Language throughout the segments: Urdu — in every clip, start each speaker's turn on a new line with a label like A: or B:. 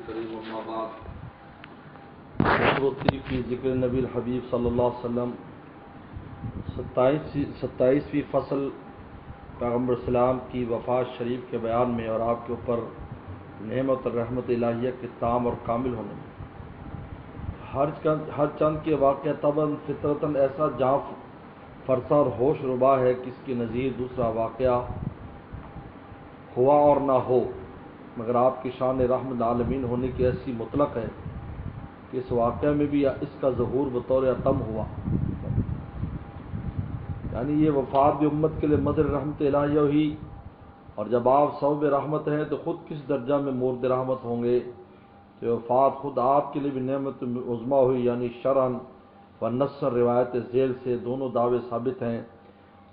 A: الكريم اما بعد خطوتی فی ذکر نبی الحبیب صلی اللہ علیہ وسلم 27ویں فصل پیغمبر اسلام کی وفات شریف کے بیان میں اور آپ کے اوپر نعمت اور رحمت الہیہ کے تام اور کامل ہونے میں ہر چند کے واقعہ طبعاً فطرتاً ایسا جاں فرسا اور ہوش ربا ہے کہ اس کی نظیر دوسرا واقعہ ہوا اور نہ ہو، مگر آپ کی شان رحمت العالمین ہونے کی ایسی مطلق ہے کہ اس واقعہ میں بھی اس کا ظہور بطور اتم ہوا، یعنی یہ وفات بھی امت کے لیے مظہر رحمت الہیہ ہوئی، اور جب آپ سبب رحمت ہیں تو خود کس درجہ میں مورد رحمت ہوں گے، تو وفات خود آپ کے لیے بھی نعمت عظمیٰ ہوئی، یعنی شرعاً و نصاً روایت ذیل سے دونوں دعوے ثابت ہیں،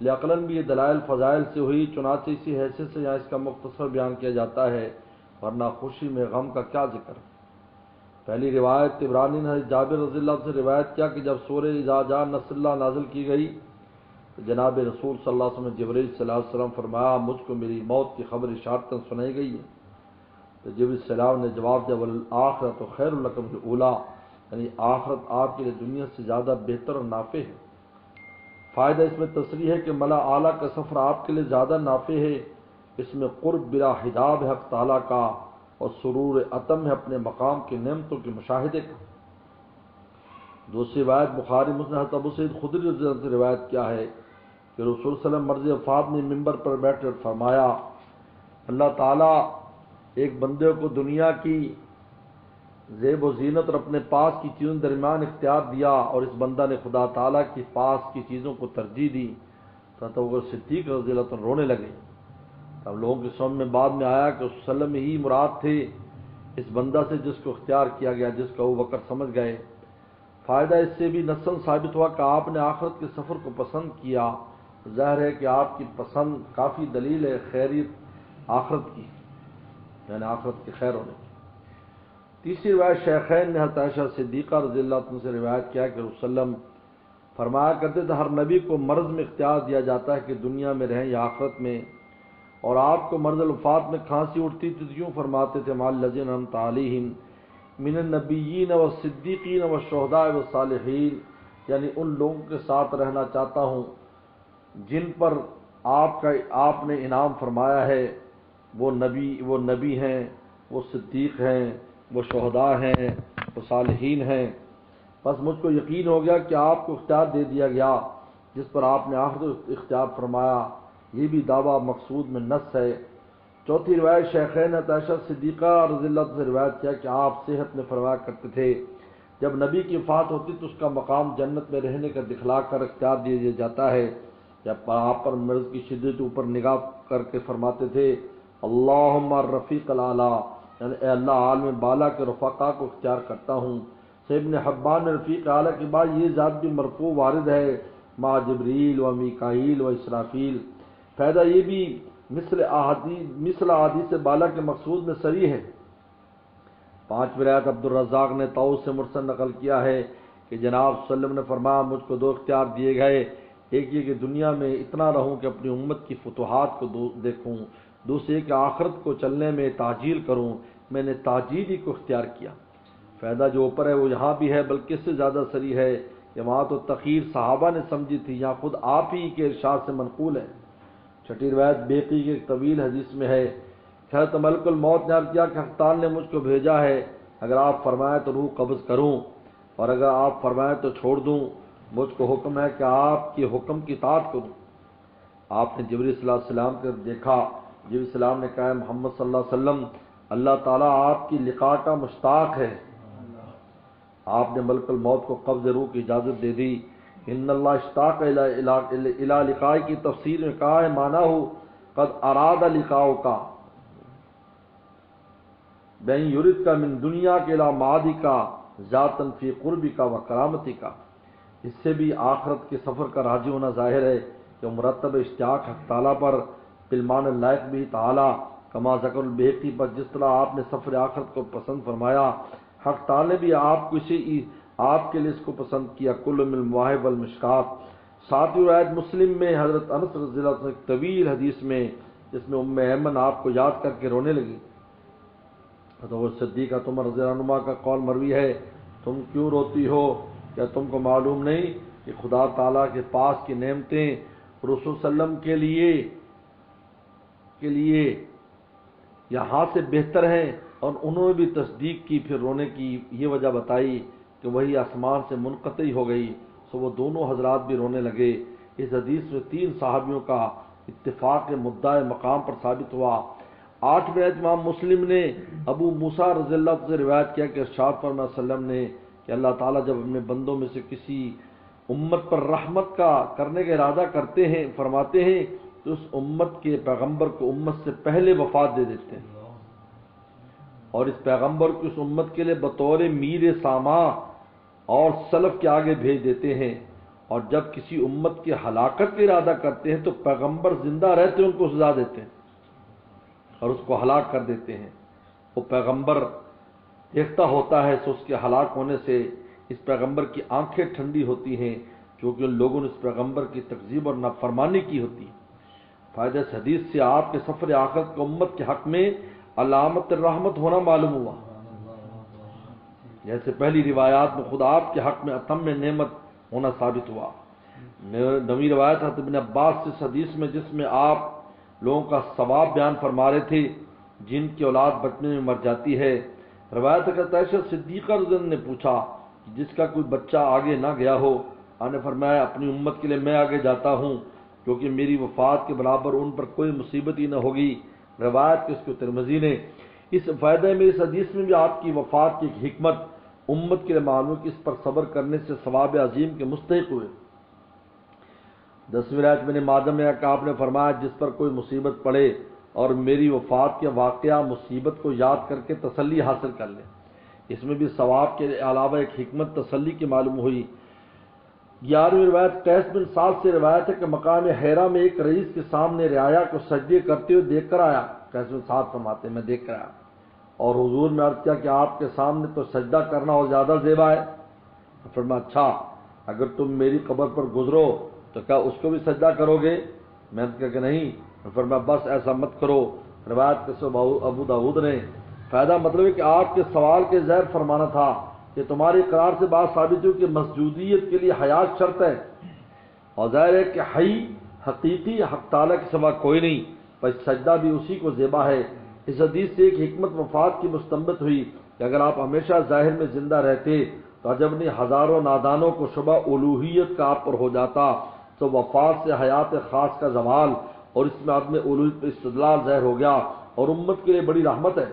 A: عقلاً بھی یہ دلائل فضائل سے ہوئی، چنانچہ اسی حیثیت سے یہاں اس کا مختصر بیان کیا جاتا ہے، ورنہ خوشی میں غم کا کیا ذکر۔ پہلی روایت طبرانی نے جابر رضی اللہ عنہ سے روایت کیا کہ جب سورہ اذا جاء نصر اللہ نازل کی گئی تو جناب رسول صلی اللہ علیہ وسلم جبرائیل صلی اللہ علیہ وسلم فرمایا مجھ کو میری موت کی خبر اشارتاً سنائی گئی ہے، تو جبرائیل السلام نے جواب دیا والآخرۃ خیر لکم الاولی، یعنی آخرت آپ کے لیے دنیا سے زیادہ بہتر اور نافع ہے۔ فائدہ اس میں تصریح ہے کہ ملا اعلیٰ کا سفر آپ کے لیے زیادہ نافع ہے، اس میں قرب بلا حجاب ہے حق تعالیٰ کا، اور سرور اتم ہے اپنے مقام کی نعمتوں کے مشاہدے کا۔ دوسری روایت بخاری مسلم حضرت ابو سعید خدری رضی اللہ عنہ سے روایت کیا ہے کہ رسول صلی اللہ علیہ وسلم مرض وفات میں ممبر پر بیٹھ کر فرمایا اللہ تعالیٰ ایک بندے کو دنیا کی زیب و زینت اور اپنے پاس کی چیزوں کے درمیان اختیار دیا، اور اس بندہ نے خدا تعالیٰ کی پاس کی چیزوں کو ترجیح دی، تو ابوبکر صدیق رضی اللہ عنہ رونے لگے۔ اب لوگوں کے سامنے بعد میں آیا کہ اس وسلم ہی مراد تھے اس بندہ سے جس کو اختیار کیا گیا، جس کو ابوبکر سمجھ گئے۔ فائدہ اس سے بھی نصاً ثابت ہوا کہ آپ نے آخرت کے سفر کو پسند کیا، ظاہر ہے کہ آپ کی پسند کافی دلیل ہے خیریت آخرت کی، یعنی آخرت کے خیر ہونے کی۔ تیسری روایت شیخین نے حضرت عائشہ صدیقہ رضی اللہ عنہ سے روایت کیا کہ رسول وسلم فرمایا کرتے تھے ہر نبی کو مرض میں اختیار دیا جاتا ہے کہ دنیا میں رہیں یا آخرت میں، اور آپ کو مرض الوفات میں کھانسی اٹھتی تھی تو یوں فرماتے تھے مع الذین انعمت علیہم من النبیین والصدیقین والشہداء والصالحین، یعنی ان لوگوں کے ساتھ رہنا چاہتا ہوں جن پر آپ نے انعام فرمایا ہے، وہ نبی ہیں، وہ صدیق ہیں، وہ شہداء ہیں، وہ صالحین ہیں۔ بس مجھ کو یقین ہو گیا کہ آپ کو اختیار دے دیا گیا جس پر آپ نے آخر اختیار فرمایا، یہ بھی دعویٰ مقصود میں نص ہے۔ چوتھی روایت شیخین عائشہ صدیقہ رضی اللہ عنہ سے روایت کیا کہ آپ صحت میں فرمایا کرتے تھے جب نبی کی وفات ہوتی تو اس کا مقام جنت میں رہنے کا دکھلا کر اختیار دیا جاتا ہے، جب آپ پر مرض کی شدت اوپر نگاہ کر کے فرماتے تھے اللہم الرفیق الاعلیٰ، یعنی اے اللہ عالم بالا کے رفقا کو اختیار کرتا ہوں۔ ابن حبان نے رفیق اعلیٰ کے بعد یہ ذات بھی مرفوع وارد ہے مع جبریل و میکائیل و اسرافیل۔ فائدہ یہ بھی مثل احادیث بالا کے مقصود میں صریح ہے۔ پانچویں روایت عبد الرزاق نے طاؤس سے مرسل نقل کیا ہے کہ جناب صلی اللہ علیہ وسلم نے فرمایا مجھ کو دو اختیار دیے گئے، ایک یہ کہ دنیا میں اتنا رہوں کہ اپنی امت کی فتوحات کو دیکھوں، دوسرے کہ آخرت کو چلنے میں تعجیل کروں، میں نے تعجیل ہی کو اختیار کیا۔ فائدہ جو اوپر ہے وہ یہاں بھی ہے بلکہ اس سے زیادہ صریح ہے کہ وہاں تو تخیر صحابہ نے سمجھی تھی، یہاں خود آپ ہی کے ارشاد سے منقول ہے۔ چھٹی روایت بیقی کے ایک طویل حدیث میں ہے کہ حضرت ملک الموت نے عرض کیا کہ حق تعالی نے مجھ کو بھیجا ہے، اگر آپ فرمائیں تو روح قبض کروں اور اگر آپ فرمائیں تو چھوڑ دوں، مجھ کو حکم ہے کہ آپ کے حکم کی اطاعت کروں۔ آپ نے جبریل صلی اللہ علیہ وسلم کو دیکھا، جبریل السلام نے کہا محمد صلی اللہ علیہ وسلم اللہ تعالیٰ آپ کی لقاء کا مشتاق ہے۔ آپ نے ملک الموت کو قبض روح کی اجازت دے دی۔ ان اللہ اشتاق الی لقاء کی تفسیر میں کہا ہے مانا ہو قد اراد لقاء کا بین یرید کا من دنیا کے الی معادی کا ذاتن فی قربی کا و کرامتی کا۔ اس سے بھی آخرت کے سفر کا راضی ہونا ظاہر ہے کہ مرتب اشتیاق حق تعالیٰ پر بالمان اللائق بھی تعالیٰ کما ذکر البیقی پر جس طرح آپ نے سفر آخرت کو پسند فرمایا، حق تعالیٰ بھی آپ کے لیے اس کو پسند کیا۔ کل من المواہب والمشکات۔ ساتویں روایت مسلم میں حضرت انس رضی اللہ عنہ ایک طویل حدیث میں جس میں ام ایمن آپ کو یاد کر کے رونے لگی۔ تو صدیقہ عمر رضی اللہ عنہ کا قول مروی ہے، تم کیوں روتی ہو؟ کیا تم کو معلوم نہیں کہ خدا تعالیٰ کے پاس کی نعمتیں رسول صلی اللہ علیہ وسلم کے لیے یہاں سے بہتر ہیں؟ اور انہوں نے بھی تصدیق کی، پھر رونے کی یہ وجہ بتائی کہ وہی آسمان سے منقطع ہو گئی، سو وہ دونوں حضرات بھی رونے لگے۔ اس حدیث میں 3 صحابیوں کا اتفاق مدعا مقام پر ثابت ہوا۔ 8ویں امام مسلم نے ابو موسیٰ رضی اللہ عنہ سے روایت کیا کہ ارشاد فرمایا صلی اللہ علیہ وسلم نے کہ اللہ تعالیٰ جب اپنے بندوں میں سے کسی امت پر رحمت کا کرنے کا ارادہ کرتے ہیں، فرماتے ہیں تو اس امت کے پیغمبر کو امت سے پہلے وفات دے دیتے ہیں، اور اس پیغمبر کو اس امت کے لیے بطور میر ساما اور سلف کے آگے بھیج دیتے ہیں، اور جب کسی امت کی ہلاکت کا ارادہ کرتے ہیں تو پیغمبر زندہ رہتے ان کو سزا دیتے ہیں اور اس کو ہلاک کر دیتے ہیں۔ وہ پیغمبر دیکھتا ہوتا ہے، سو اس کے ہلاک ہونے سے اس پیغمبر کی آنکھیں ٹھنڈی ہوتی ہیں، کیونکہ ان لوگوں نے اس پیغمبر کی تکذیب اور نافرمانی کی ہوتی ہے۔ فائدہ اس حدیث سے آپ کے سفر آخرت کو امت کے حق میں علامت رحمت ہونا معلوم ہوا، جیسے پہلی روایات میں خود آپ کے حق میں اتم نعمت ہونا ثابت ہوا۔ نویں روایت حضرت ابن عباس سے اس حدیث میں جس میں آپ لوگوں کا ثواب بیان فرما رہے تھے جن کی اولاد بچنے میں مر جاتی ہے۔ روایت حضرت عائشہ صدیقہ رضی اللہ عنہا نے پوچھا کہ جس کا کوئی بچہ آگے نہ گیا ہو، آپ نے فرمایا اپنی امت کے لیے میں آگے جاتا ہوں، کیونکہ میری وفات کے برابر ان پر کوئی مصیبت ہی نہ ہوگی۔ روایت کے اس کو ترمذی نے۔ اس فائدہ میں اس حدیث میں بھی آپ کی وفات کی ایک حکمت امت کے لیے معلوم کہ اس پر صبر کرنے سے ثواب عظیم کے مستحق ہوئے۔ 10ویں روایت میں نے ماجہ میں کہ آپ نے فرمایا جس پر کوئی مصیبت پڑے اور میری وفات کے واقعہ مصیبت کو یاد کر کے تسلی حاصل کر لے۔ اس میں بھی ثواب کے علاوہ ایک حکمت تسلی کی معلوم ہوئی۔ 11ویں روایت قیس بن سعد سے روایت ہے کہ مقام حیرہ میں ایک رئیس کے سامنے رعایا کو سجدے کرتے ہوئے دیکھ کر آیا۔ قیس بن سعد فرماتے ہیں میں دیکھ کر آیا اور حضور میں عرض کیا کہ آپ کے سامنے تو سجدہ کرنا اور زیادہ زیبا ہے۔ فرمایا اچھا اگر تم میری قبر پر گزرو تو کیا اس کو بھی سجدہ کرو گے؟ میں نے کہا کہ نہیں۔ فرمایا بس ایسا مت کرو۔ روایت کے ابو داؤد نے۔ فائدہ مطلب ہے کہ آپ کے سوال کے زیر فرمانا تھا کہ تمہاری اقرار سے بات ثابت ہو کہ مسجودیت کے لیے حیات شرط ہے، اور ظاہر ہے کہ حی حقیقی حق تعالیٰ کے سوا کوئی نہیں، بس سجدہ بھی اسی کو زیبا ہے۔ اس حدیث سے ایک حکمت وفات کی مستنبت ہوئی کہ اگر آپ ہمیشہ ظاہر میں زندہ رہتے تو عجب نہیں ہزاروں نادانوں کو شبہ الوہیت کا آپ پر ہو جاتا، تو وفات سے حیات خاص کا زوال اور اس میں عدم الوہیت پر استدلال ظاہر ہو گیا اور امت کے لیے بڑی رحمت ہے۔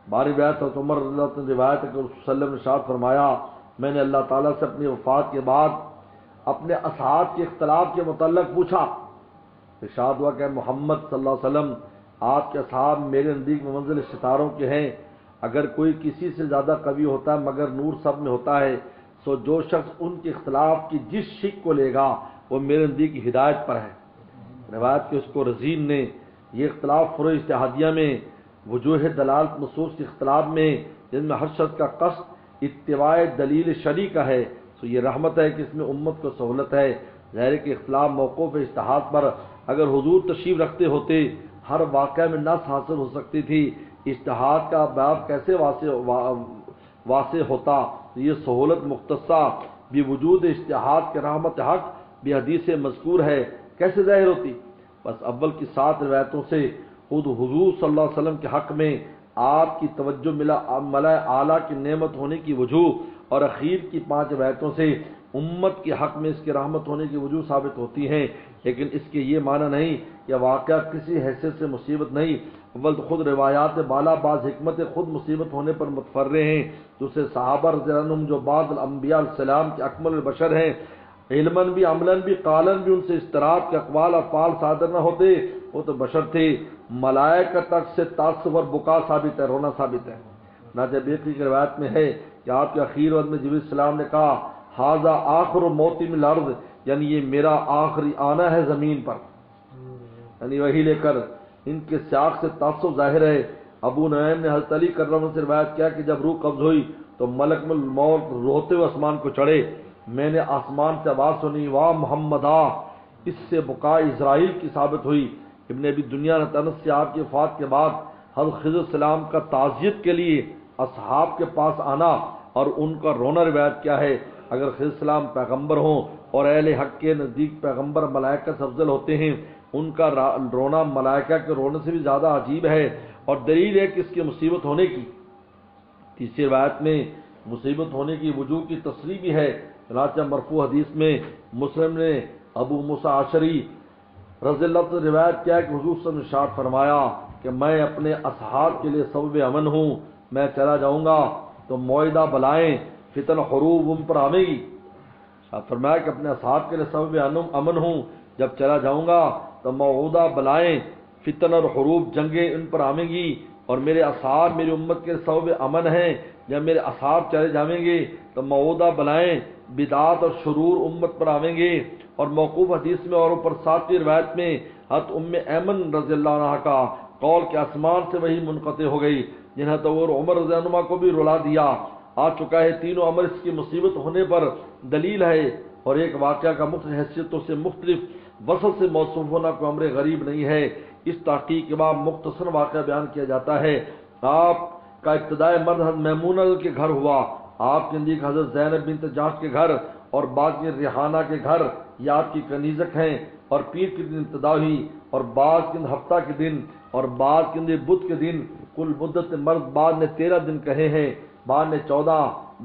A: باری روایت حضرت عمر رضی اللہ عنہ نے روایت ہے کہ رسول صلی اللہ علیہ وسلم نے ارشاد فرمایا میں نے اللہ تعالیٰ سے اپنی وفات کے بعد اپنے اصحاب کے اختلاف کے متعلق پوچھا۔ ارشاد ہوا کہ محمد صلی اللہ علیہ وسلم آپ کے اصحاب میرے نزدیک منزل ستاروں کے ہیں، اگر کوئی کسی سے زیادہ قوی ہوتا ہے مگر نور سب میں ہوتا ہے، سو جو شخص ان کے اختلاف کی جس شک کو لے گا وہ میرے نزدیک ہدایت پر ہے۔ روایت کے اس کو رزین نے یہ اختلاف فروع اجتہادیہ میں وجوہ دلالت نصوص کے اختلاف میں جن میں ہر شخص کا قصد اتباع دلیل شرعی کا ہے، سو یہ رحمت ہے کہ اس میں امت کو سہولت ہے۔ ظاہر کے اختلاف موقوف اجتہاد پر اگر حضور تشریف رکھتے ہوتے ہر واقعہ میں نص حاصل ہو سکتی تھی، اجتہاد کا باب کیسے واسع ہوتا؟ یہ سہولت مختصہ بھی وجود اجتہاد کے رحمت حق بھی حدیث مذکور ہے کیسے ظاہر ہوتی؟ بس اول کی 7 روایتوں سے خود حضور صلی اللہ علیہ وسلم کے حق میں آپ کی توجہ ملا اعلیٰ کی نعمت ہونے کی وجوہ اور اخیر کی 5 روایتوں سے امت کے حق میں اس کی رحمت ہونے کی وجوہ ثابت ہوتی ہیں، لیکن اس کے یہ معنی نہیں کہ واقعہ کسی حیثیت سے مصیبت نہیں، اول تو خود روایات بالا بعض حکمت خود مصیبت ہونے پر متفرع ہیں، دوسرے صحابہ رضی اللہ عنہم جو بعد الانبیاء علیہ السلام کے اکمل البشر ہیں، علماً بھی عملاً بھی قالاً بھی ان سے اضطراب کے اقوال افعال صادر نہ ہوتے، وہ تو بشر تھے۔ ملائکہ تک سے تصور بکا ثابت ہے، رونا ثابت ہے۔ ناجہ بیقی کی روایت میں ہے کہ آپ کے اخیر وقت میں جبریل السلام نے کہا ھذا آخر موتی من الارض، یعنی یہ میرا آخری آنا ہے زمین پر، یعنی وہی لے کر ان کے سیاق سے تعصب ظاہر ہے۔ ابو نعیم نے حضرت علی کرم اللہ سے روایت کیا کہ جب روح قبض ہوئی تو ملک الموت روتے ہوئے آسمان کو چڑھے، میں نے آسمان سے آواز سنی واہ محمدا، اس سے بقاء اسرائیل کی ثابت ہوئی۔ ابن ابی دنیا نے انس سے آپ کی وفات کے بعد حضرت خضر السلام کا تعزیت کے لیے اصحاب کے پاس آنا اور ان کا رونا روایت کیا ہے؟ اگر خضر السلام پیغمبر ہوں اور اہل حق کے نزدیک پیغمبر ملائکہ سے افضل ہوتے ہیں، ان کا رونا ملائکہ کے رونے سے بھی زیادہ عجیب ہے اور دلیل ہے کہ اس کی مصیبت ہونے کی۔ تیسری روایت میں مصیبت ہونے کی وجوہ کی تصریح بھی ہے، چنانچہ مرفوع حدیث میں مسلم نے ابو موسیٰ اشعری رضی اللہ عنہ سے روایت کیا کہ حضور صلی اللہ علیہ وسلم نے ارشاد فرمایا کہ میں اپنے اصحاب کے لیے سبب امن ہوں، میں چلا جاؤں گا تو موعدہ بلائیں فتن حروب ان پر آویں گی۔ فرمایا کہ اپنے اصحاب کے لیے سبب امن ہوں، جب چلا جاؤں گا تو موعودہ بلائیں فتن اور حروب جنگیں ان پر آویں گی، اور میرے اصحاب میری امت کے سبب امن ہیں۔ جب میرے اصحاب چلے جائیں گے تو موعودہ بلائیں بدعات اور شرور امت پر آویں گے۔ اور موقوف حدیث میں اور اوپر ساتویں روایت میں حضرت ام ایمن رضی اللہ عنہ کا قول کہ آسمان سے وہی منقطع ہو گئی، جنہیں تو عمر رضی اللہ عنہ کو بھی رلا دیا آ چکا ہے۔ تینوں امر اس کی مصیبت ہونے پر دلیل ہے، اور ایک واقعہ کا مختلف حیثیتوں سے مختلف وصف سے موصوف ہونا کوئی امر غریب نہیں ہے۔ اس تحقیق کے بعد مختصر واقعہ بیان کیا جاتا ہے۔ آپ کا ابتدائی مرد حضرت میمونہ کے گھر ہوا، آپ کے نزدیک حضرت زینب بنت جحش کے گھر اور بعد کے ریحانہ کے گھر، یہ آپ کی کنیزک ہیں، اور پیر کے دن ابتدا ہوئی، اور بعض کے دن ہفتہ کے دن، اور بعض کے دن بدھ کے دن۔ کل مدت مرد بعض نے 13 دن کہے ہیں، بعض نے 14،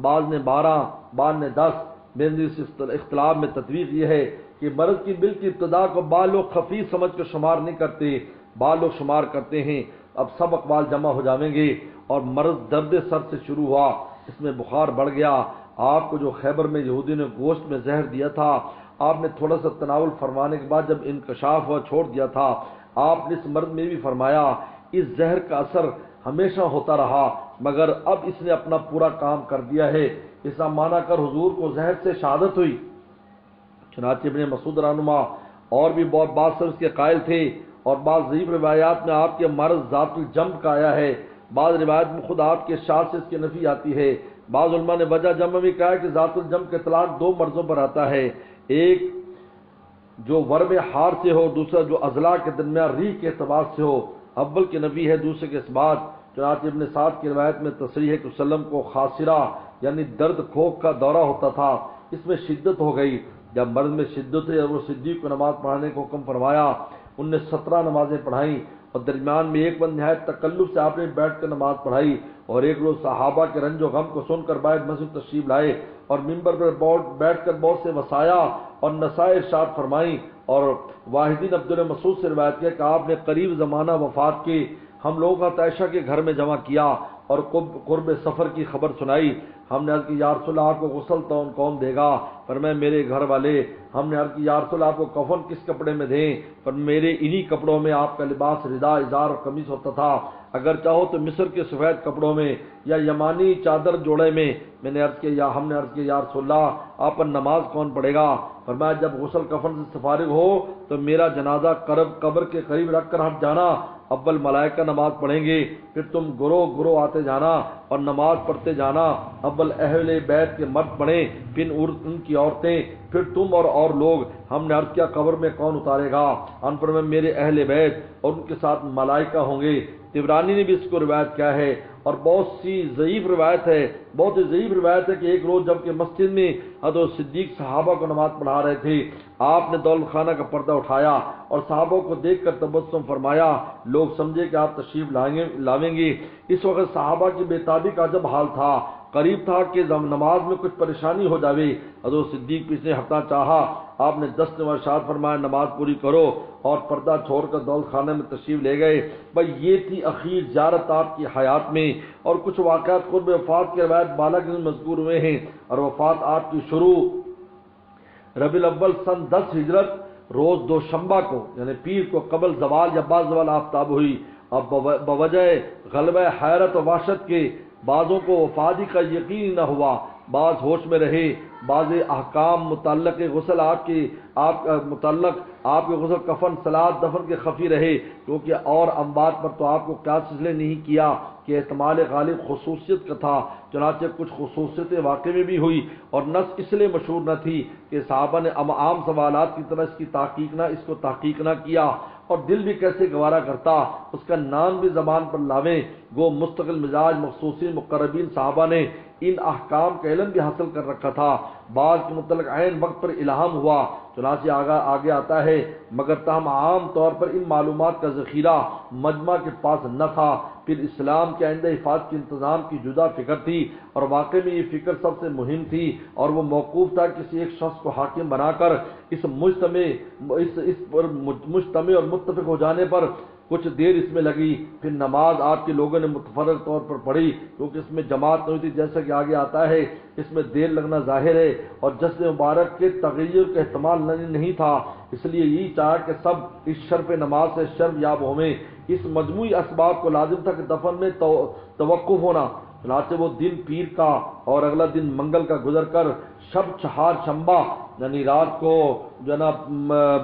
A: بعض نے 12، بعض نے 10۔ میرے اختلاف میں تطبیق یہ ہے کہ مرض کی بل کی ابتدا کو بعض لوگ خفیف سمجھ کر شمار نہیں کرتے، بعض لوگ شمار کرتے ہیں۔ اب سب اقوال جمع ہو جائیں گے، اور مرض درد سر سے شروع ہوا، اس میں بخار بڑھ گیا۔ آپ کو جو خیبر میں یہودی نے گوشت میں زہر دیا تھا، آپ نے تھوڑا سا تناول فرمانے کے بعد جب انکشاف ہوا چھوڑ دیا تھا، آپ نے اس مرض میں بھی فرمایا اس زہر کا اثر ہمیشہ ہوتا رہا، مگر اب اس نے اپنا پورا کام کر دیا ہے۔ ایسا مانا کر حضور کو زہر سے شہادت ہوئی۔ چنانچہ ابن مسعود رہنما اور بھی بہت بعض سب اس کے قائل تھے، اور بعض ضعیف روایات میں آپ کے مرض ذات الجنب کا آیا ہے، بعض روایت میں خود آپ کے شاذ سے اس کی نفی آتی ہے۔ بعض علماء نے وجہ جمع بھی کہا ہے کہ ذات الجنب کے اطلاق 2 مرضوں پر آتا ہے، ایک جو ورم ہار سے ہو، دوسرا جو اضلاع کے درمیان ریح کے اعتبار سے ہو۔ اول کی نفی ہے، دوسرے کے اثبات۔ چنانچہ ابن سعد کی روایت میں تصریح ہے کہ وسلم کو خاصرہ یعنی درد کھوک کا دورہ ہوتا تھا، اس میں شدت ہو گئی۔ جب مرض میں شدت ہے، وہ صدیق کو نماز پڑھانے کو حکم فرمایا، ان نے 17 نمازیں پڑھائیں، اور درمیان میں ایک بند نہایت تکلف سے آپ نے بیٹھ کر نماز پڑھائی، اور ایک روز صحابہ کے رنج و غم کو سن کر باہر مسجد تشریف لائے، اور منبر پر بیٹھ کر بہت سے وصایا اور نصائح ارشاد فرمائیں۔ اور واحدین عبد اللہ مسعود سے روایت کیا کہ آپ نے قریب زمانہ وفات کے ہم لوگوں کا عائشہ کے گھر میں جمع کیا اور قرب سفر کی خبر سنائی۔ ہم نے عرض کی یا رسول اللہ آپ کو غسل تو کون دے گا؟ فرمایا میرے گھر والے۔ ہم نے عرض کی یا رسول اللہ آپ کو کفن کس کپڑے میں دیں؟ میرے انہی کپڑوں میں آپ کا لباس ردا ازار اور قمیص ہوتا تھا، اگر چاہو تو مصر کے سفید کپڑوں میں یا یمانی چادر جوڑے میں۔ میں نے عرض کیا ہم نے عرض کیا یا رسول اللہ آپ پر نماز کون پڑھے گا؟ فرمایا جب غسل کفن سے فارغ ہو تو میرا جنازہ قبر کے قریب رکھ کر ہٹ جانا، اول ملائکہ نماز پڑھیں گے، پھر تم گروہ گروہ آتے جانا اور نماز پڑھتے جانا، اول اہل بیت کے مرد پڑھیں، پھر ان کی عورتیں، پھر تم اور لوگ۔ ہم نے عرض کیا قبر میں کون اتارے گا؟ ان پر میں میرے اہل بیت اور ان کے ساتھ ملائکہ ہوں گے۔ طبرانی نے بھی اس کو روایت کیا ہے، اور بہت سی ضعیف روایت ہے، بہت ہی ضعیف روایت ہے کہ ایک روز جب کہ مسجد میں حضرت صدیق صحابہ کو نماز پڑھا رہے تھے، آپ نے دولت خانہ کا پردہ اٹھایا اور صحابہ کو دیکھ کر تبسم فرمایا، لوگ سمجھے کہ آپ تشریف لاویں گے۔ اس وقت صحابہ کی بے تابی کا عجب حال تھا، قریب تھا کہ نماز میں کچھ پریشانی ہو جاوے۔ حضرت صدیق پیچھے ہٹنا چاہا، آپ نے 10 نمبر ارشاد فرمایا نماز پوری کرو، اور پردہ چھوڑ کر دولت خانے میں تشریف لے گئے۔ بھائی یہ تھی اخیر زیارت آپ کی حیات میں، اور کچھ واقعات قرب وفات کے روایت بالا کے مذکور ہوئے ہیں، اور وفات آپ کی شروع ربیع الاول سن 10 ہجرت روز دوشنبہ کو یعنی پیر کو قبل زوال یا بعد زوال آفتاب ہوئی۔ اب بوجہ غلبہ حیرت و وحشت کے بعضوں کو وفادی کا یقین نہ ہوا، بعض ہوش میں رہے، بعض احکام متعلق غسل آپ کے غسل کفن سلاد دفن کے خفی رہے، کیونکہ اور اموات پر تو آپ کو قیاس اس لیے نہیں کیا کہ احتمال غالب خصوصیت کا تھا، چنانچہ کچھ خصوصیتیں واقع میں بھی ہوئی، اور نص اس لیے مشہور نہ تھی کہ صحابہ نے عام سوالات کی طرح اس کو تحقیق نہ کیا، اور دل بھی کیسے گوارا کرتا، اس کا نام بھی زبان پر لاویں۔ گو مستقل مزاج مخصوصین مقربین صحابہ نے ان احکام کا علم بھی حاصل کر رکھا تھا، بعض کے متعلق عین وقت پر الہام ہوا، چنانچہ آگے آتا ہے مگر تاہم عام طور پر ان معلومات کا ذخیرہ مجمع کے پاس نہ تھا۔ پھر اسلام کے آئندہ حفاظت کے انتظام کی جدا فکر تھی، اور واقع میں یہ فکر سب سے مہم تھی، اور وہ موقوف تھا کسی ایک شخص کو حاکم بنا کر اس پر مجتمع اور متفق ہو جانے پر کچھ دیر اس میں لگی۔ پھر نماز آپ کے لوگوں نے متفرق طور پر پڑھی، کیونکہ اس میں جماعت نہیں ہوتی، جیسا کہ آگے آتا ہے اس میں دیر لگنا ظاہر ہے، اور جشن مبارک کے تغیر کا احتمال نہیں تھا، اس لیے یہی چاہا کہ سب اس شرف نماز سے شرف یاب ہوئیں۔ اس مجموعی اسباب کو لازم تھا کہ دفن میں توقف ہونا، چنانچہ وہ دن پیر کا اور اگلا دن منگل کا گزر کر شب چہار شنبہ یعنی رات کو جناب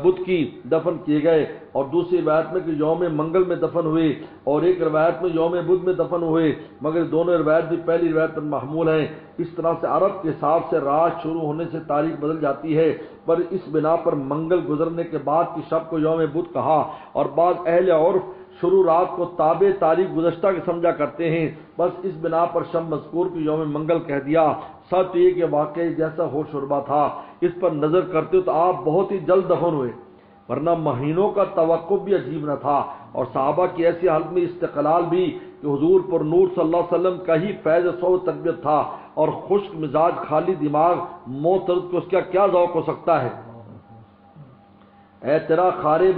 A: بدھ کی دفن کیے گئے، اور دوسری روایت میں کہ یوم منگل میں دفن ہوئے، اور ایک روایت میں یوم بدھ میں دفن ہوئے، مگر دونوں روایت بھی پہلی روایت پر محمول ہیں۔ اس طرح سے عرب کے حساب سے رات شروع ہونے سے تاریخ بدل جاتی ہے، پر اس بنا پر منگل گزرنے کے بعد کی شب کو یوم بدھ کہا، اور بعض اہل عرف شروع رات کو تابع تاریخ گزشتہ کے سمجھا کرتے ہیں، بس اس بنا پر شب مذکور کو یوم منگل کہہ دیا۔ سچ یہ کہ واقعی جیسا ہو شربہ تھا، اس پر نظر کرتے ہو تو آپ بہت ہی جلد دفن ہوئے، ورنہ مہینوں کا توقف بھی عجیب نہ تھا، اور صحابہ کی ایسی حالت میں استقلال بھی کہ حضور پر نور صلی اللہ علیہ وسلم کا ہی فیض صحبت تربیت تھا، اور خشک مزاج خالی دماغ موت کو اس کا کیا ذوق ہو سکتا ہے۔ اے تیرا خارے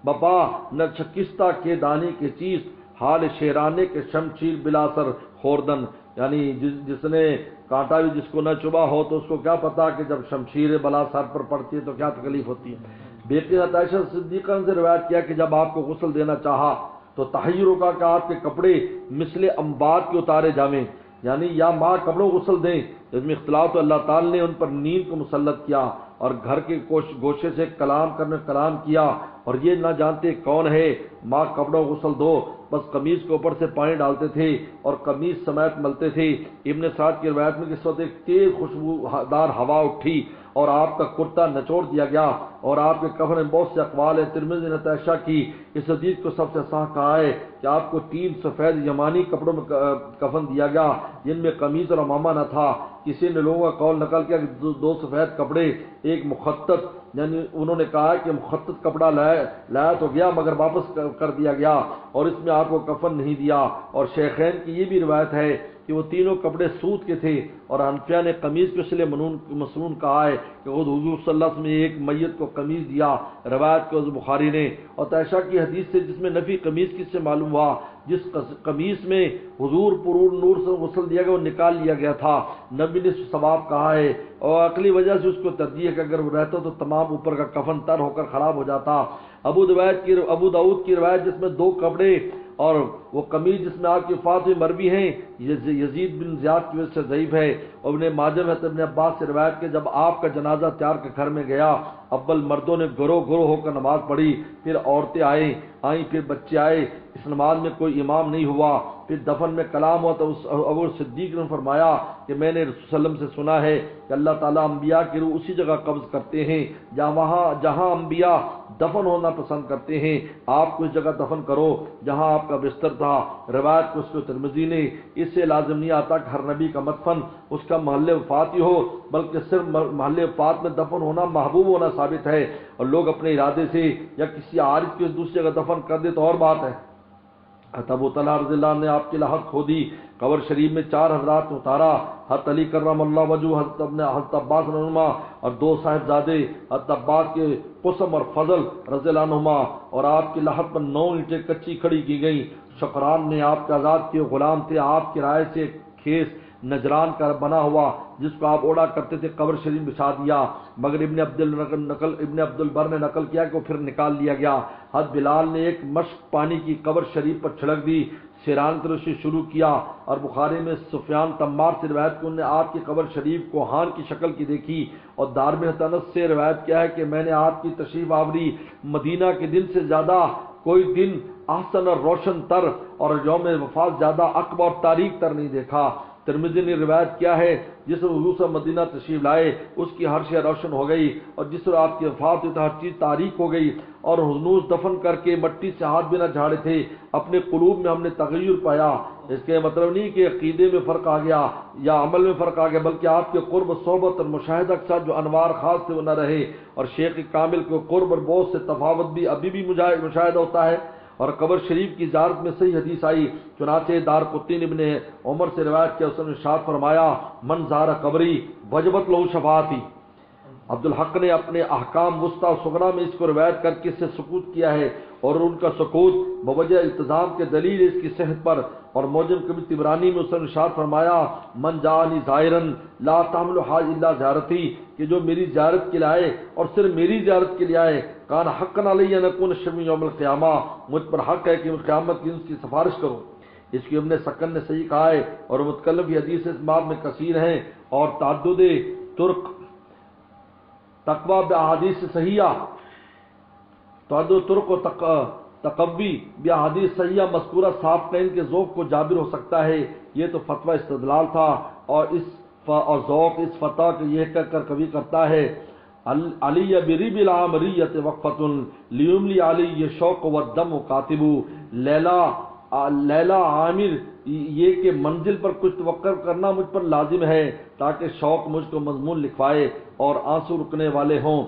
A: بپا نہ شکستہ کے دانے کے چیز، حال شیرانے کے شمشیر بلا سر خوردن، یعنی جس نے کانٹا بھی جس کو نہ چبا ہو تو اس کو کیا پتا کہ جب شمشیر بلا سر پر پڑتی ہے تو کیا تکلیف ہوتی ہے۔ بیٹی عائشہ صدیقہ سے روایت کیا کہ جب آپ کو غسل دینا چاہا تو تحیر کا کہ آپ کے کپڑے مثل انبات کے اتارے جاویں، یعنی یا ماں کپڑوں غسل دیں، اس میں اختلاف تو اللہ تعالی نے ان پر نیند کو مسلط کیا، اور گھر کے گوشے سے کلام کیا، اور یہ نہ جانتے کون ہے، ماں کپڑوں غسل دو، بس قمیض کے اوپر سے پانی ڈالتے تھے اور قمیض سمیت ملتے تھے۔ ابن سعد کی روایت میں اس وقت ایک تیز خوشبودار ہوا اٹھی اور آپ کا کرتا نچوڑ دیا گیا، اور آپ کے کفن میں بہت سے اقوال ہے۔ ترمذی نے عائشہ کی اس حدیث کو سب سے صحیح کہا ہے کہ آپ کو 3 سفید یمانی کپڑوں میں کفن دیا گیا، جن میں قمیض اور عمامہ نہ تھا۔ کسی نے لوگوں کا قول نقل کیا کہ 2 سفید کپڑے، ایک مخطط، یعنی انہوں نے کہا کہ مخطط کپڑا لایا تو گیا مگر واپس کر دیا گیا، اور اس میں آپ کو کفن نہیں دیا۔ اور شیخین کی یہ بھی روایت ہے کہ وہ تینوں کپڑے سوت کے تھے، اور حنفیہ نے قمیض کو اس لیے مسنون کہا ہے کہ خود حضور صلی اللہ علیہ وسلم نے ایک میت کو قمیض دیا، روایت کو بخاری نے۔ اور عائشہ کی حدیث سے جس میں نفی قمیض کس سے معلوم ہوا، جس قمیض میں حضور پرور نور سے غسل دیا گیا وہ نکال لیا گیا تھا، نبی نے ثواب کہا ہے، اور عقلی وجہ سے اس کو ترجیح ہے کہ اگر وہ رہتا تو تمام اوپر کا کفن تر ہو کر خراب ہو جاتا۔ ابو داؤد کی روایت جس میں 2 کپڑے اور وہ قمیض جس میں آپ کی وفات ہوئی مروی ہیں، یزید بن زیاد کی وجہ سے ضعیف ہے۔ اور ابن ماجہ میں ابن عباس سے روایت کہ جب آپ کا جنازہ تیار کے گھر میں گیا، اول مردوں نے گروہ ہو کر نماز پڑھی، پھر عورتیں آئیں، پھر بچے آئے، اس نماز میں کوئی امام نہیں ہوا، پھر دفن میں کلام ہوا تو ابو صدیق نے فرمایا کہ میں نے رسول صلی اللہ علیہ وسلم سے سنا ہے کہ اللہ تعالیٰ انبیاء کی روح اسی جگہ قبض کرتے ہیں جہاں انبیاء دفن ہونا پسند کرتے ہیں، آپ کو اس جگہ دفن کرو جہاں آپ کا بستر تھا۔ روایت کو اس کو ترمذی نے، اس سے لازم نہیں آتا کہ ہر نبی کا مدفن اس کا محل وفات ہی ہو، بلکہ صرف محل وفات میں دفن ہونا محبوب ہونا ثابت ہے، اور لوگ اپنے ارادے سے یا کسی عارض کو دوسری جگہ دفن کر دے تو اور بات ہے۔ ابو طلحہ رضی اللہ عنہ نے آپ کی لحد کھودی، قبر شریف میں 4 حضرات کو اتارا، حضرت علی کرم اللہ وجہ، حضرت عباس عنہما، اور 2 صاحبزادے حضرت عباس کے قسم اور فضل رضی اللہ عنہما، اور آپ کی لحد پر 9 اینٹیں کچی کھڑی کی گئیں۔ شکران نے آپ کے آزاد کیے غلام تھے، آپ کی رائے سے کھیس نجران کا بنا ہوا جس کو آپ اوڑا کرتے تھے قبر شریف بچھا دیا، مگر ابن عبد البر نے نقل کیا کہ وہ پھر نکال لیا گیا۔ حضرت بلال نے ایک مشک پانی کی قبر شریف پر چھڑک دی، سیران طرف سے شروع کیا، اور بخاری میں سفیان تمار سے روایت کہ انہوں نے آپ کی قبر شریف کو ہان کی شکل کی دیکھی، اور دارمی انس سے روایت کیا ہے کہ میں نے آپ کی تشریف آوری مدینہ کے دن سے زیادہ کوئی دن احسن اور روشن تر اور یوم وفات زیادہ اکبر اور تاریک تر نہیں دیکھا۔ ترمذی نے روایت کیا ہے جس حضور سے مدینہ تشریف لائے اس کی ہر شے روشن ہو گئی، اور جس رات کی وفات ہوئی تو ہر چیز تاریک ہو گئی، اور حضور دفن کر کے مٹی سے ہاتھ بھی نہ جھاڑے تھے۔ اپنے قلوب میں ہم نے تغیر پایا۔ اس کے مطلب نہیں کہ عقیدے میں فرق آ گیا یا عمل میں فرق آ گیا، بلکہ آپ کے قرب صحبت اور مشاہدہ کے ساتھ جو انوار خاص تھے وہ نہ رہے، اور شیخ کامل کو قرب اور بہت سے تفاوت بھی ابھی بھی مشاہدہ ہوتا ہے۔ اور قبر شریف کی زیارت میں صحیح حدیث آئی، چنانچہ دارقطنی ابن عمر سے روایت کیا، اس نے ارشاد فرمایا من زار قبری وجبت لہو شفاعتی۔ عبدالحق نے اپنے احکام وسطی و صغریٰ میں اس کو روایت کر کے اس سے سکوت کیا ہے، اور ان کا سکوت بوجہ التزام کے دلیل ہے اس کی صحت پر۔ اور موجم کبیر طبرانی میں اس نے ارشاد فرمایا من جانی ظاہرن لا تحمل حاج الا زیارتی، کہ جو میری زیارت کے لیے آئے اور صرف میری زیارت کے لیے آئے، کان حقا علی ان اکون شفیع یوم القیامہ، مجھ پر حق ہے کہ میں قیامت کی اس کی سفارش کروں۔ اس کی ابن سکن نے صحیح کہا ہے، اور متکلم کی حدیث اس باب میں کثیر ہیں، اور تعدد ترک تقوی باحادیث صحیحہ، تعدد ترک و تقوی باحادیث صحیحہ مذکورہ صحابین کے ذوق کو جابر ہو سکتا ہے۔ یہ تو فتویٰ استدلال تھا، اور ذوق اس فتح کو یہ کہہ کر کبھی کرتا ہے علی بریب العامریت وقفۃ لیملی علی شوق و دم و کاتب، لیلا عامر یہ کہ منزل پر کچھ توقع کرنا مجھ پر لازم ہے تاکہ شوق مجھ کو مضمون لکھوائے اور آنسو رکنے والے ہوں۔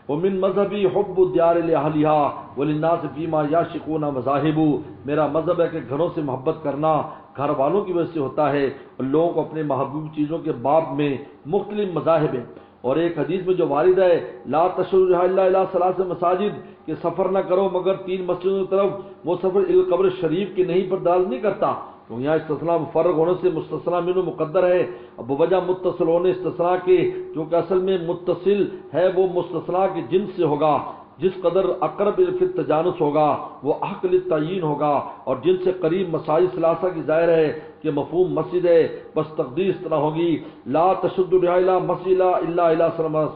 A: ومن مذہبی حب الدیار لأہلہا وللناس فیما یعشقون مذاہب، میرا مذہب ہے کہ گھروں سے محبت کرنا گھر والوں کی وجہ سے ہوتا ہے، اور لوگوں کو اپنے محبوب چیزوں کے باب میں مختلف مذاہب ہیں۔ اور ایک حدیث میں جو وارد ہے لا تشروا الا الى ثلاث مساجد، کہ سفر نہ کرو مگر 3 مسجدوں کی طرف، وہ سفر قبر شریف کے نہیں پر دال نہیں کرتا، تو یہاں استثناء مفرغ ہونے سے مستثنیٰ منہ مقدر ہے، اب وجہ متصل ہونے استثناء کے، کیونکہ اصل میں متصل ہے وہ مستثنیٰ کے جنس سے ہوگا، جس قدر اقرب فی التجانس ہوگا وہ حق للتعیین ہوگا، اور جن سے قریب مساجد ثلاثہ کی ظاہر ہے کہ مفہوم مسجد ہے، بس تقدیر اس طرح ہوگی لا تشد الرحال مسجد الا الى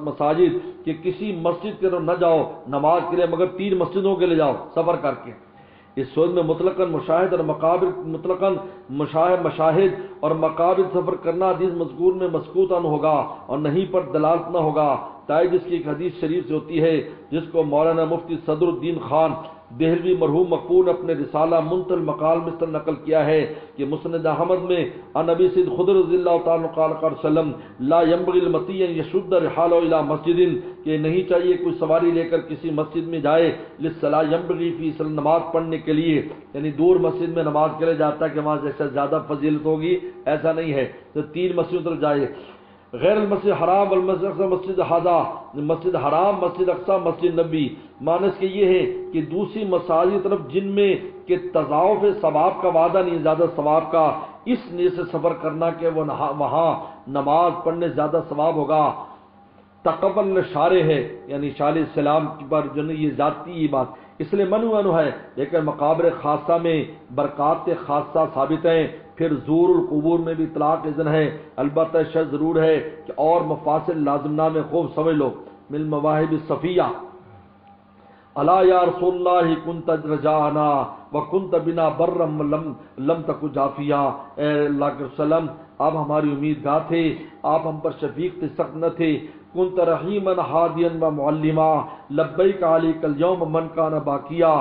A: مساجد، کہ کسی مسجد کی طرف نہ جاؤ نماز کے لیے مگر 3 مسجدوں کے لیے جاؤ سفر کر کے۔ اس صورت میں مطلقاً مشاہد اور مقابر مطلقاً مشاہد اور مقابر سفر کرنا حدیث مذکور میں مسکوت ان ہوگا اور نہیں پر دلالت نہ ہوگا، تائید اس کی ایک حدیث شریف سے ہوتی ہے جس کو مولانا مفتی صدر الدین خان دہلوی مرحوم مقبول اپنے رسالہ منتهى المقال میں نقل کیا ہے کہ مسند احمد میں ان نبی سید خضر رضی اللہ تعالی عنہ قال وسلم لا ينبغي المطيع ان يشد رحاله الى مسجد، کہ نہیں چاہیے کوئی سواری لے کر کسی مسجد میں جائے للصلاۃ ينبغي فی نماز پڑھنے کے لیے، یعنی دور مسجد میں نماز کے لیے جاتا ہے کہ وہاں جیسے زیادہ فضیلت ہوگی، ایسا نہیں ہے، تو 3 مسجدوں طرف جائے۔ غیر المسجد حرام والمسجد اقصی مسجد ہذا، مسجد حرام مسجد اقصی مسجد نبی، معنی اس کے یہ ہے کہ دوسری مساجد کی طرف جن میں کہ تضاعف ثواب کا وعدہ نہیں، زیادہ ثواب کا، اس نیت سے سفر کرنا کہ وہ وہاں نماز پڑھنے زیادہ ثواب ہوگا۔ تقبل شارع ہے، یعنی شارع السلام پر جو نہیں یہ ذاتی یہ بات اس لیے منو ہے، لیکن مقابر خاصہ میں برکات خاصہ ثابت ہیں، پھر زور القبور میں بھی اطلاق اذن ہے، البتہ شرط ضرور ہے کہ اور مفاصل لازمنہ میں خوب سمجھ لو۔ من مواہب الصفیہ الا یا رسول اللہ کنت رجانا وکنت بنا برم لم تک جافیا، اے اللہ کے وسلم آپ ہماری امیدگار تھے، آپ ہم پر شفیق تھے، سخت نہ تھے، کنت رحیما ہادیا و معلما لبیک علیک الیوم من کان باقیا،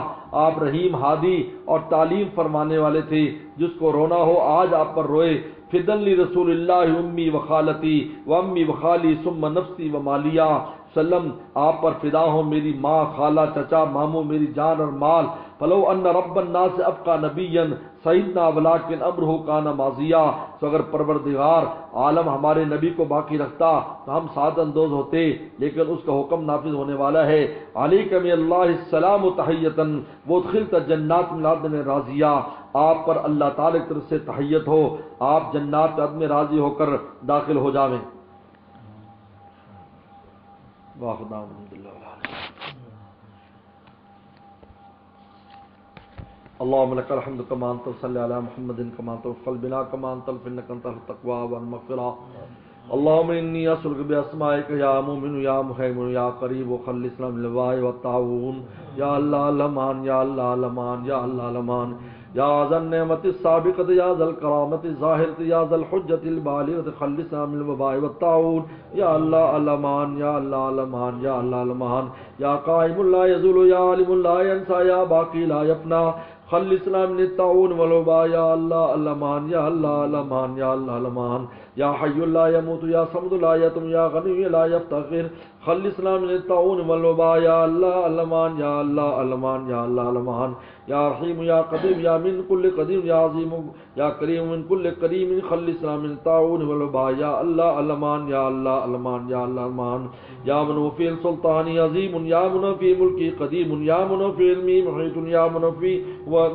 A: آپ رحیم ہادی اور تعلیم فرمانے والے تھے، جس کو رونا ہو آج آپ پر روئے۔ فدن لی رسول اللہ امی و خالتی و امی و خالی ثم نفسی و مالیہ، سلم آپ پر فدا ہو میری ماں، خالہ، چچا، ماموں، میری جان اور مال۔ فلو ان رب الناس ابقى نبیا سیدنا ولکن امرہ کان ماضیا، تو اگر پروردگار عالم ہمارے نبی کو باقی رکھتا تو ہم سعادت اندوز ہوتے، لیکن اس کا حکم نافذ ہونے والا ہے۔ علیک من اللہ السلام تحیۃ وادخلت جنات من عدن راضیہ، آپ پر اللہ تعالی کی طرف سے تحیت ہو، آپ جنات عدن میں راضی ہو کر داخل ہو جاویں۔ واخدہ الحمدللہ۔ اللهم لك الحمد كما انت صلى على محمد كما تفضل بنا كما انت انك انت التقوى والمغفرة. اللهم اني اسالك باسمائك يا مؤمن يا مهيمن يا قريب وخلصنا من الوباء والطاعون. يا الله الامان يا الله الامان يا الله الامان یا ذا النعمت السابقۃ یا ذا الکرامۃ الظاہرۃ یا ذا الحجۃ البالغۃ خلصنا من الوباء والطاعون یا اللہ المان یا اللہ المان یا اللہ المان یا قائم لا یزول یا عالم لا ینسى یا باقی لا یفنا خلصنا من الطاعون والوباء یا اللہ المان یا اللہ المان یا اللہ المان یا حی لا يموت یا صمد لا یتم یا غنی لا یفتقر خلصنا من الطاعون والوباء یا اللہ المان یا اللہ المان یا اللہ المان یا رحیم یا قدیم یا من کل قدیم یا عظیم یا کریم من کل کریم خلصنا من الطاعون والوباء یا اللہ المان یا اللہ المان یا اللہ المان یا من فی السلطان عظیم یا من فی ملکی قدیم یا من فی علمی محیط یا من فی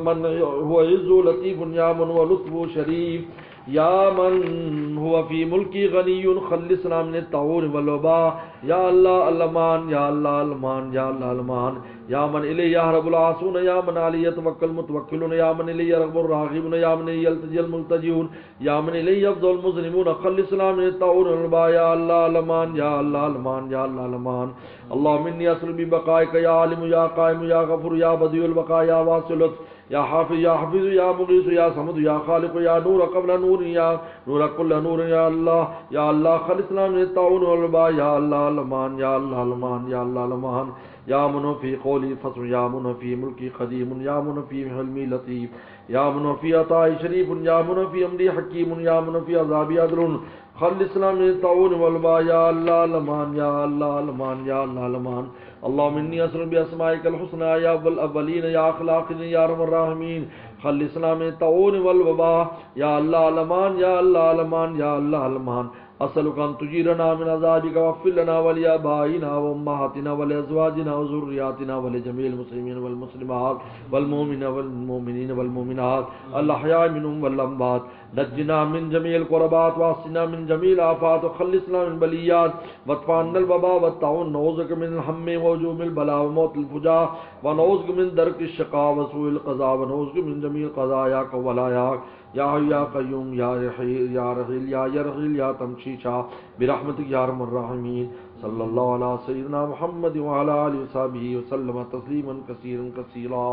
A: من هو عز لطیف یا من هو لطف شریف یا من هو فی ملکی غنی خلصنا من الطاعون والوباء یا اللہ المان یا اللہ المان یا اللہ المان یا من الی یهرب العاصون یا من علی یتوکل المتوکلون یا من الی یرغب الراغبون یا من یلتجی الملتجون یا من الی یفضل المذنبون خلصنا من الطاعون والوباء یا اللہ المان یا اللہ المان یا اللہ المان اللهم انی اسأل ببقائک یا عالم یا قائم یا غفور یا بدیع البقاء یا واسع اللطف یا حافظ یا حفیظ یا مغیث یا صمد یا خالق یا نور قبل نور یا نور کل نور یا اللہ خلصنا من الطاعون والوباء یا اللہ المان یا اللہ المان یا اللہ المان یا من فی قولی فصل یا من فی ملکی قدیم یا من فی حلمی لطیف یا من فی عطائی شریف یا من فی امری حکیم یا من فی عذابی عدل خلصنا من الطاعون والوباء یا اللہ المان یا اللہ المان یا اللہ المان اللهم انی اسأل باسمائک الحسنى یا الاولین یا اخلاقین یا ارحم الراحمین خلصنا من الطاعون والوباء یا اللہ المان یا اللہ المان یا اللہ المان اسألک ان تجیرنا من عذابک واغفر لنا ولآبائنا وامہاتنا ولازواجنا وذریاتنا ولجميع المسلمین والمسلمات والمؤمنین والمؤمنین والمؤمنات الاحیاء منهم والاموات نجنا من جميع القربات واعصمنا من جميع الآفات وخلصنا من بلیات وادفع عنا الوباء والطاعون نعوذ بك من الهم وهجوم البلاء وموت الفجاع ونعوذ بك من درك الشقاء وسوء القضاء ونعوذ بك من جميع القضاياك وولاياك یا حی یا قیوم یا رحیل یا رحیل یا یرغیل یا تمشیشا برحمتک یا ارحم الراحمین صلی اللہ علی سیدنا محمد وعلی آلہ وصحبہ وسلم تسلیما کثیرا کثیرا.